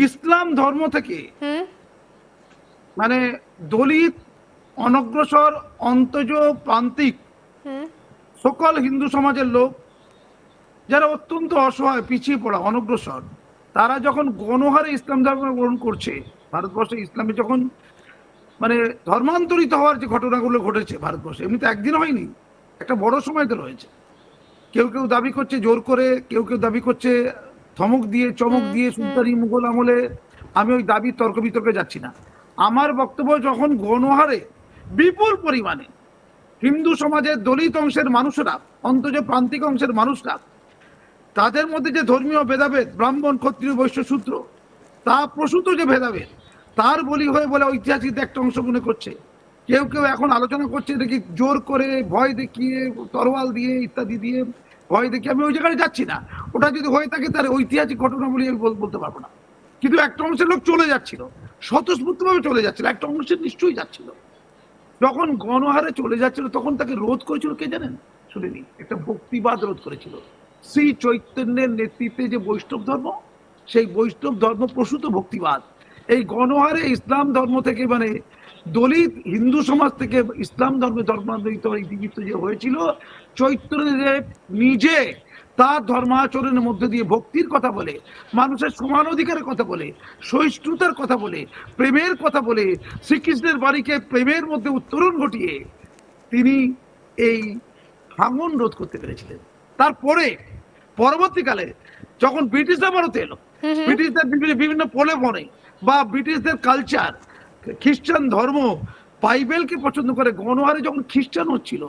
ইসলাম ধর্ম থেকে মানে দলিত, অনগ্রসর, অন্তজ, প্রান্তিক সকল হিন্দু সমাজের লোক যারা অত্যন্ত অসহায়, পিছিয়ে পড়া, অনগ্রসর, তারা যখন গণহারে ইসলাম ধর্ম গ্রহণ করছে, ভারতবর্ষে ইসলামে যখন মানে ধর্মান্তরিত হওয়ার যে ঘটনাগুলো ঘটেছে ভারতবর্ষে, এমনি তো একদিন হয়নি, একটা বড় সময় তো রয়েছে। কেউ কেউ দাবি করছে জোর করে, কেউ কেউ দাবি করছে ধমক দিয়ে, চমক দিয়ে, সুলতানি মুঘল আমলে। আমি ওই দাবি তর্ক বিতর্কে যাচ্ছি না। আমার বক্তব্য, যখন গণহারে বিপুল পরিমাণে হিন্দু সমাজের দলিত অংশের মানুষরা, অন্তত প্রান্তিক অংশের মানুষরা, তাদের মধ্যে যে ধর্মীয় ভেদাভেদ, ব্রাহ্মণ, ক্ষত্রিয়, বৈশ্য, শূদ্র, তা প্রসূত যে ভেদাভেদ, তার বলি হয়ে বলে ঐতিহাসিক একটা অংশ মনে করছে। কেউ কেউ এখন আলোচনা করছে দেখি জোর করে, ভয় দেখিয়ে, তরোয়াল দিয়ে, ইত্যাদি দিয়ে ভয় দেখিয়ে। আমি ওই জায়গায় যাচ্ছি না। ওটা যদি হয়ে থাকে তার ঐতিহাসিক ঘটনা বলে আমি বলতে পারবো না। কিন্তু একটা অংশের লোক চলে যাচ্ছিল, স্বতঃস্ফূর্তভাবে চলে যাচ্ছিল, একটা অংশের নিশ্চয়ই যাচ্ছিল। যখন গণহারে চলে যাচ্ছিল তখন তাকে রোধ করেছিল কে জানেন? শুনিনি, একটা ভক্তিবাদ রোধ করেছিল। শ্রী চৈতন্যের নেতৃত্বে যে বৈষ্ণব ধর্ম, সেই বৈষ্ণব ধর্ম প্রসূত ভক্তিবাদ। এই গণহারে ইসলাম ধর্ম থেকে মানে দলিত হিন্দু সমাজ থেকে ইসলাম ধর্মে ধর্মান্তরিত ইতিবৃত্ত যে হয়েছিল, চৈতন্যদেব নিজে তার ধর্মাচরণের মধ্যে দিয়ে ভক্তির কথা বলে, মানুষের সমান অধিকারের কথা বলে, সহিষ্ণুতার কথা বলে, প্রেমের কথা বলে, শ্রীকৃষ্ণের বাড়িকে প্রেমের মধ্যে উত্তরণ ঘটিয়ে তিনি এই ভাঙন রোধ করতে পেরেছিলেন। তারপরে পরবর্তীকালে যখন ব্রিটিশরা ভারতে এলো, ব্রিটিশদের বিভিন্ন প্রলোভনে বা ব্রিটিশদের কালচার, খ্রিস্টান ধর্ম, বাইবেলকে পছন্দ করে গণহারে যখন খ্রিস্টান হচ্ছিল,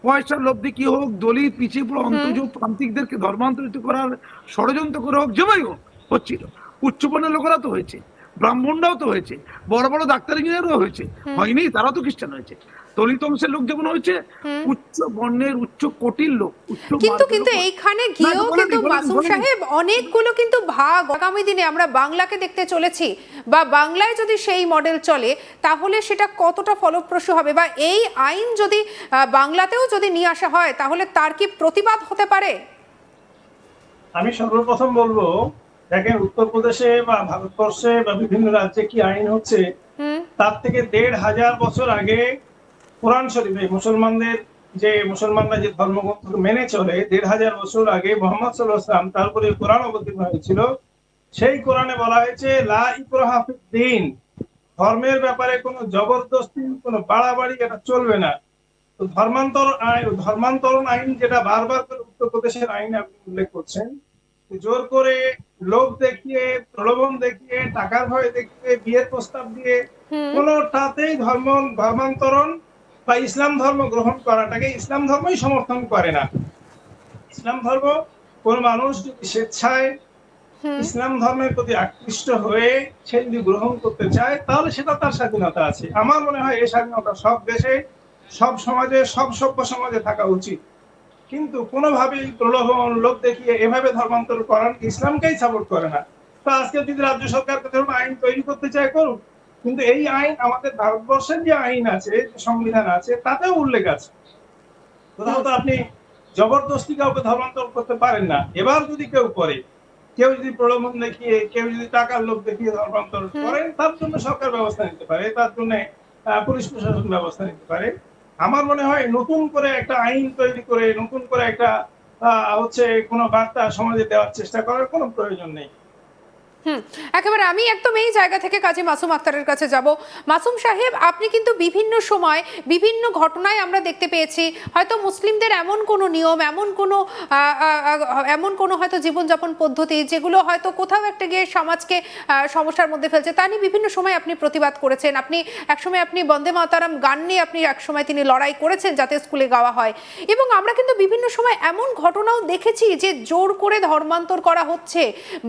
পয়সার লোভে কি হোক, দলিত, পিছিয়ে পড়া, অন্তজ, প্রান্তিকদেরকে ধর্মান্তরিত করার ষড়যন্ত্র করে হোক, যেভাবেই হোক হচ্ছিল। উচ্চবর্ণের লোকেরা তো হয়েছে, ব্রাহ্মণরাও তো হয়েছে, বড় বড় ডাক্তার ইঞ্জিনিয়ারও হয়েছে, হয়নি? তারা তো খ্রিস্টান হয়েছে। দলিত অংশের লোক যেমন হয়েছে, উচ্চ বর্ণের, উচ্চ কোটির লোক, উচ্চ কিন্তু এইখানে গিয়েও কিন্তু মাসুম সাহেব অনেকগুলো কিন্তু ভাগ আগামী দিনে আমরা বাংলাকে দেখতে চলেছি, বা বাংলায় যদি সেই মডেল চলে তাহলে সেটা কতটা ফলপ্রসূ হবে, বা এই আইন যদি বাংলাতেও যদি নিয়ে আসা হয় তাহলে তার কি প্রতিবাদ হতে পারে? আমি সর্বপ্রথম বলবো, দেখেন উত্তরপ্রদেশে বা ভারতবর্ষে বা বিভিন্ন রাজ্যে কি আইন হচ্ছে, তার থেকে ১৫০০ বছর আগে কোরআন শরীফে মুসলমানরা যে ধর্মগ্রন্থ মেনে চলে, ১৫০০ বছর আগে মুহাম্মদ সাল্লাল্লাহু আলাইহি ওয়াসাল্লাম তারপরে কোরআন অবতীর্ণ হয়েছিল। সেই কোরআনে বলা হয়েছে লা ইকরাহা ফিদ্দীন, ধর্মের ব্যাপারে কোনো জবরদস্তি, কোনো বাড়াবাড়ি এটা চলবে না। তো ধর্মান্তরণ আইন যেটা বারবার করে উত্তরপ্রদেশের আইন আপনি উল্লেখ করছেন, জোর করে, লোভ দেখিয়ে, প্রলোভন দেখিয়ে, টাকার ভয় দেখিয়ে, বিয়ের প্রস্তাব দিয়ে কোনোটাতেই ধর্মান্তরণ বা ইসলাম ধর্ম গ্রহণ করাটাকে ইসলাম ধর্মই সমর্থন করে না। ইসলাম ধর্ম কোন মানুষ যদি স্বেচ্ছায় ইসলাম ধর্মের প্রতি আকৃষ্ট হয়ে সে যদি গ্রহণ করতে চায় তাহলে সেটা তার স্বাধীনতা আছে। আমার মনে হয় এই স্বাধীনতা সব দেশে, সব সমাজে, সব সভ্য সমাজে থাকা উচিত। কিন্তু কোনোভাবেই প্রলোভন, লোভ দেখিয়ে এভাবে ধর্মান্তর করার ইসলামকেই সাপোর্ট করে না। তো আজকে যদি রাজ্য সরকার ধরুন আইন তৈরি করতে চায় করুক, কিন্তু এই আইন আমাদের ভারতবর্ষের যে আইন আছে, সংবিধান আছে, তাতেও উল্লেখ আছে। কোথাও তো আপনি জবরদস্তি কাউকে ধর্মান্তর করতে পারেন না। এবার যদি কেউ করে, কেউ যদি প্রলোভন দেখিয়ে, কেউ যদি টাকার লোভ দেখিয়ে ধর্মান্তর করেন, তার জন্য সরকার ব্যবস্থা নিতে পারে, তার জন্য পুলিশ প্রশাসন ব্যবস্থা নিতে পারে। আমার মনে হয় নতুন করে একটা আইন তৈরি করে, নতুন করে একটা কোনো বার্তা সমাজে দেওয়ার চেষ্টা করার কোনো প্রয়োজন নেই। একেবারে আমি একদম এই জায়গা থেকে কাজী মাসুম আক্তারের কাছে যাব। মাসুম সাহেব, আপনি কিন্তু বিভিন্ন সময় বিভিন্ন ঘটনায় আমরা দেখতে পেয়েছি, হয়তো মুসলিমদের এমন কোনো নিয়ম, এমন কোনো হয়তো জীবনযাপন পদ্ধতি যেগুলো হয়তো কোথাও একটা গিয়ে সমাজকে সমস্যার মধ্যে ফেলছে, তা নিয়ে বিভিন্ন সময় আপনি প্রতিবাদ করেছেন। একসময় আপনি বন্দে মাতারাম গান নিয়ে একসময় তিনি লড়াই করেছেন যাতে স্কুলে গাওয়া হয়। এবং আমরা কিন্তু বিভিন্ন সময় এমন ঘটনাও দেখেছি যে জোর করে ধর্মান্তর করা হচ্ছে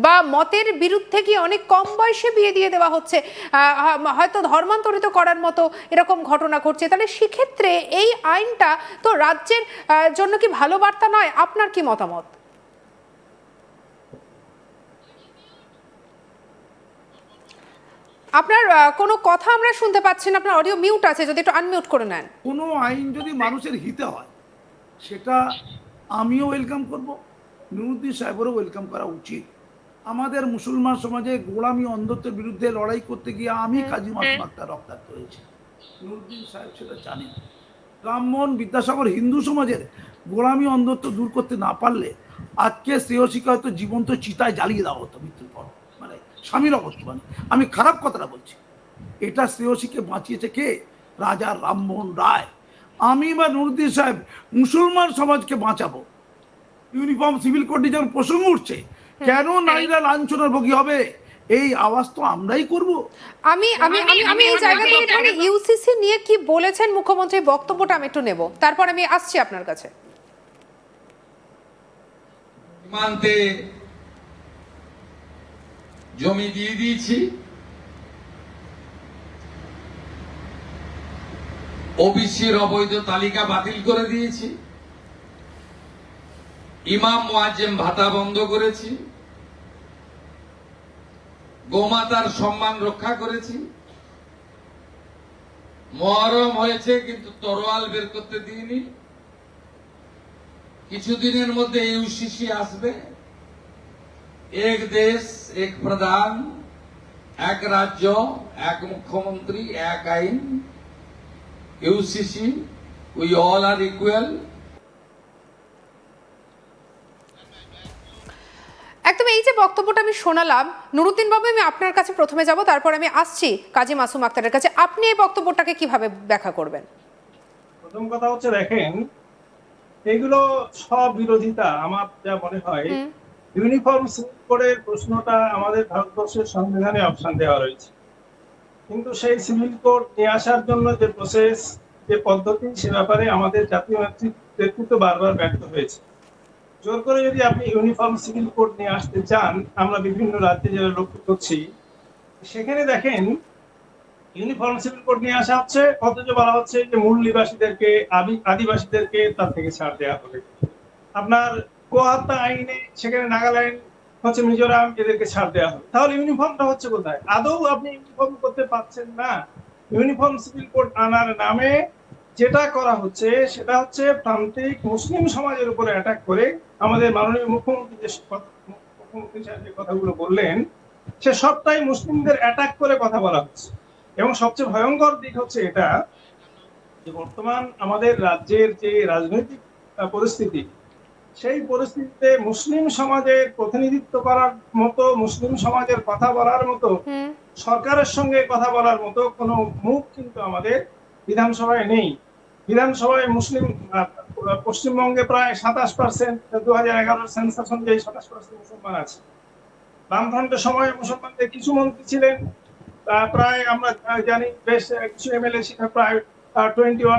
বা মতের বিরুদ্ধে থেকে অনেক কম বয়সে বিয়ে দিয়ে দেওয়া হচ্ছে, হয়তো ধর্মান্তরিত করার মতো এরকম ঘটনা ঘটছে। তাহলে সেক্ষেত্রে এই আইনটা তো রাজ্যের জন্য কি ভালো বার্তা নয়? আপনার কি মতামত? আপনার কোনো কথা আমরা শুনতে পাচ্ছি না, আপনার অডিও মিউট আছে, যদি একটু আনমিউট করে নেন। কোনো আইন যদি মানুষের হিতে হয় সেটা আমিও ওয়েলকাম করব, নুরুদ্দিন সাহেবেরও ওয়েলকাম করা উচিত। আমাদের মুসলমান সমাজে গোলামি অন্ধত্বের বিরুদ্ধে লড়াই করতে গিয়ে আমি কাজী মাসুম আক্তার রক্তাক্ত হয়েছি। নুরুদ্দিন সাহেব সেটা জানেন। রামমোহন বিদ্যাসাগর হিন্দু সমাজের গোলামি অন্ধত্ব দূর করতে না পারলে আজকে শ্রেয়সীকে হয়তো জীবন্ত চিতায় জ্বালিয়ে দেওয়া হতো মৃত্যুর পর, মানে স্বামীর অবর্তমানে। আমি খারাপ কথাটা বলছি। এটা শ্রেয়সীকে বাঁচিয়েছে কে? রাজা রামমোহন রায়। আমি বা নুরুদ্দিন সাহেব মুসলমান সমাজকে বাঁচাবো। ইউনিফর্ম সিভিল কোডে যখন প্রসঙ্গ উঠছে, কেন নারীরা লাঞ্ছনার ভোগী হবে, এই আওয়াজ তো আমরাই করব। আমি আমি আমি আমি এই জায়গা থেকে একটুখানি ইউসিসি নিয়ে কি বলেছেন মুখ্যমন্ত্রী বক্তব্যটা আমি একটু নেব, তারপর আমি আসছি আপনার কাছে। সীমান্তে জমি দিয়ে দিয়েছি, ওবিসির অবৈধ তালিকা বাতিল করে দিয়েছি, ইমাম মুয়াজ্জেম ভাতা বন্ধ করেছি, গোমাতার সম্মান রক্ষা করেছি। মহরম হয়েছে কিন্তু তরোয়াল বের করতে দিইনি। কিছুদিনের মধ্যে ইউসিসি আসবে। এক দেশ এক প্রধান, এক রাজ্য এক মুখ্যমন্ত্রী এক আইন, UCC, we all are equal. একদম এই যে বক্তব্যটা আমি শোনালাম, নুরুদ্দিন বাবু আমি আপনার কাছে প্রথমে যাব, তারপর আমি আসছি কাজী মাসুম আক্তারের কাছে। আপনি এই বক্তব্যটাকে কিভাবে ব্যাখ্যা করবেন? প্রথম কথা হচ্ছে, দেখেন, এগুলো সব বিরোধিতা। আমার যা মনে হয়, ইউনিফর্ম সিভিল কোডের প্রশ্নটা আমাদের ভারতবর্ষের সংবিধানে অপশন দেওয়া রয়েছে, কিন্তু সেই সিভিল কোড নিয়ে আসার জন্য যে প্রসেস, যে পদ্ধতি, সে ব্যাপারে আমাদের জাতীয় নেতৃত্ব বারবার ব্যর্থ হয়েছে। জোর করে যদি আপনি ইউনিফর্ম সিভিল কোড নিয়ে আসতে চান, আমরা বিভিন্ন রাজ্যে যারা লক্ষ্য করছি, সেখানে দেখেন ইউনিফর্ম সিভিল কোড নিয়ে আসা হচ্ছে, অথচ বলা হচ্ছে যে মূল নিবাসীদেরকে, আদিবাসীদেরকে তার থেকে ছাড় দেওয়া হবে। আপনার গোহত্যা আইনে সেখানে নাগাল্যান্ড, হচ্ছে মিজোরাম, এদেরকে ছাড় দেওয়া হবে। তাহলে ইউনিফর্মটা হচ্ছে কোথায়? আদৌ আপনি ইউনিফর্ম করতে পারছেন না। ইউনিফর্ম সিভিল কোড আনার নামে যেটা করা হচ্ছে সেটা হচ্ছে প্রান্তিক মুসলিম সমাজের উপরে অ্যাটাক করে। আমাদের মাননীয় মুখ্যমন্ত্রী সাহেব যে কথাগুলো বললেন, সে সবটাই মুসলিমদের অ্যাটাক করে কথা বলা হচ্ছে। এবং সবচেয়ে ভয়ঙ্কর দিক হচ্ছে এটা যে বর্তমান আমাদের রাজ্যের যে রাজনৈতিক পরিস্থিতি, সেই পরিস্থিতিতে মুসলিম সমাজের প্রতিনিধিত্ব করার মতো, মুসলিম সমাজের কথা বলার মতো, সরকারের সঙ্গে কথা বলার মতো কোনো মুখ কিন্তু আমাদের বিধানসভায় নেই। বিধানসভায় মুসলিম পশ্চিমবঙ্গে প্রায় 27%, 2011 সেন্সাস অনুযায়ী 27% মুসলমান আছে। বামফ্রন্টের সময় মুসলমানদের কিছু মন্ত্রী ছিলেন, প্রায় আমরা জানি, বেশ কিছু এমএলএ ছিল, প্রায় 21